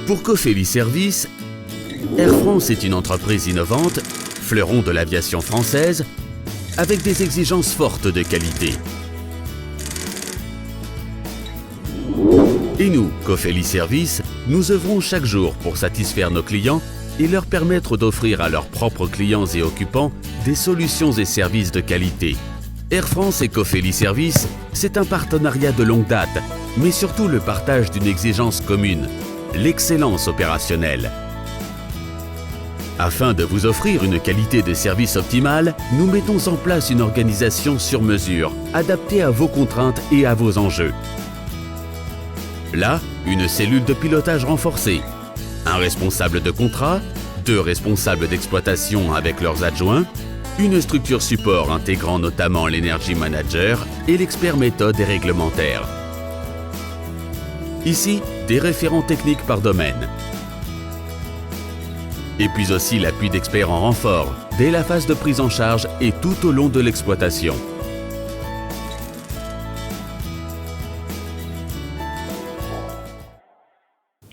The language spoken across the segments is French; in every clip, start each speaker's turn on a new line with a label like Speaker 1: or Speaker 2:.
Speaker 1: Pour Cofeli Service, Air France est une entreprise innovante, fleuron de l'aviation française, avec des exigences fortes de qualité. Et nous, Cofeli Service, nous œuvrons chaque jour pour satisfaire nos clients et leur permettre d'offrir à leurs propres clients et occupants des solutions et services de qualité. Air France et Cofeli Service, c'est un partenariat de longue date, mais surtout le partage d'une exigence commune, l'excellence opérationnelle. Afin de vous offrir une qualité de service optimale, nous mettons en place une organisation sur mesure, adaptée à vos contraintes et à vos enjeux. Là, une cellule de pilotage renforcée, un responsable de contrat, 2 responsables d'exploitation avec leurs adjoints, une structure support intégrant notamment l'Energy Manager et l'expert méthode et réglementaire. Ici, des référents techniques par domaine. Et puis aussi l'appui d'experts en renfort, dès la phase de prise en charge et tout au long de l'exploitation.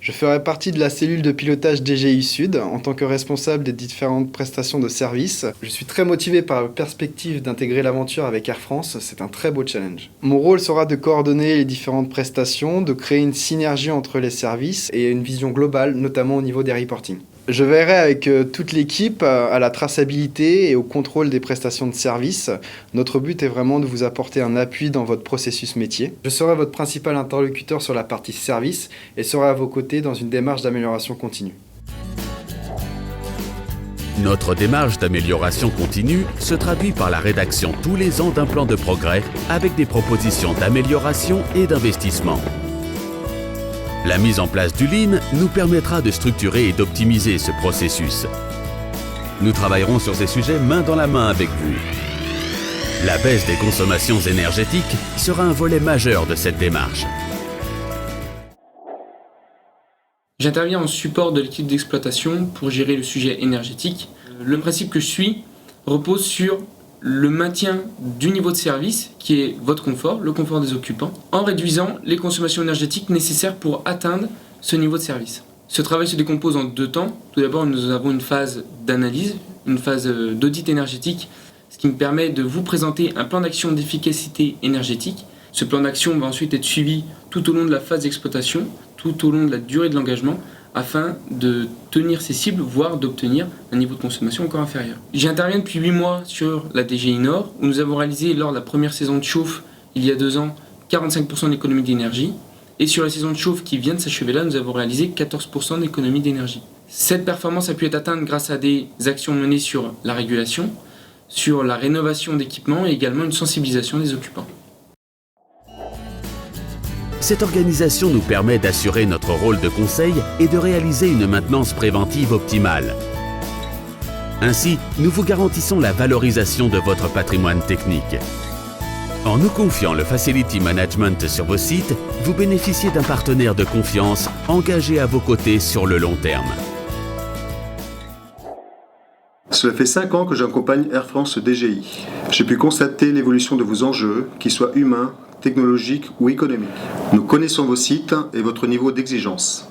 Speaker 2: Je ferai partie de la cellule de pilotage DGI Sud en tant que responsable des différentes prestations de services. Je suis très motivé par la perspective d'intégrer l'aventure avec Air France, c'est un très beau challenge. Mon rôle sera de coordonner les différentes prestations, de créer une synergie entre les services et une vision globale, notamment au niveau des reporting. Je veillerai avec toute l'équipe à la traçabilité et au contrôle des prestations de services. Notre but est vraiment de vous apporter un appui dans votre processus métier. Je serai votre principal interlocuteur sur la partie service et serai à vos côtés dans une démarche d'amélioration continue.
Speaker 1: Notre démarche d'amélioration continue se traduit par la rédaction tous les ans d'un plan de progrès avec des propositions d'amélioration et d'investissement. La mise en place du Lean nous permettra de structurer et d'optimiser ce processus. Nous travaillerons sur ces sujets main dans la main avec vous. La baisse des consommations énergétiques sera un volet majeur de cette démarche.
Speaker 3: J'interviens en support de l'équipe d'exploitation pour gérer le sujet énergétique. Le principe que je suis repose sur le maintien du niveau de service, qui est votre confort, le confort des occupants, en réduisant les consommations énergétiques nécessaires pour atteindre ce niveau de service. Ce travail se décompose en 2 temps. Tout d'abord, nous avons une phase d'analyse, une phase d'audit énergétique, ce qui me permet de vous présenter un plan d'action d'efficacité énergétique. Ce plan d'action va ensuite être suivi tout au long de la phase d'exploitation, tout au long de la durée de l'engagement, afin de tenir ces cibles, voire d'obtenir un niveau de consommation encore inférieur. J'interviens depuis 8 mois sur la DGI Nord, où nous avons réalisé lors de la première saison de chauffe, il y a 2 ans, 45% d'économie d'énergie. Et sur la saison de chauffe qui vient de s'achever là, nous avons réalisé 14% d'économie d'énergie. Cette performance a pu être atteinte grâce à des actions menées sur la régulation, sur la rénovation d'équipements et également une sensibilisation des occupants.
Speaker 1: Cette organisation nous permet d'assurer notre rôle de conseil et de réaliser une maintenance préventive optimale. Ainsi, nous vous garantissons la valorisation de votre patrimoine technique. En nous confiant le Facility Management sur vos sites, vous bénéficiez d'un partenaire de confiance engagé à vos côtés sur le long terme.
Speaker 4: Cela fait 5 ans que j'accompagne Air France DGI. J'ai pu constater l'évolution de vos enjeux, qu'ils soient humains, technologiques ou économiques. Nous connaissons vos sites et votre niveau d'exigence.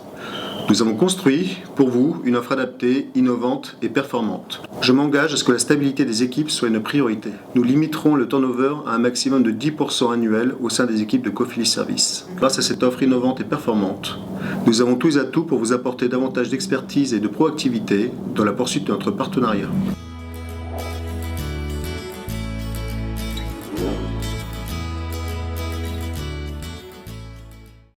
Speaker 4: Nous avons construit, pour vous, une offre adaptée, innovante et performante. Je m'engage à ce que la stabilité des équipes soit une priorité. Nous limiterons le turnover à un maximum de 10% annuel au sein des équipes de Cofeli Service. Grâce à cette offre innovante et performante, nous avons tous les atouts pour vous apporter davantage d'expertise et de proactivité dans la poursuite de notre partenariat.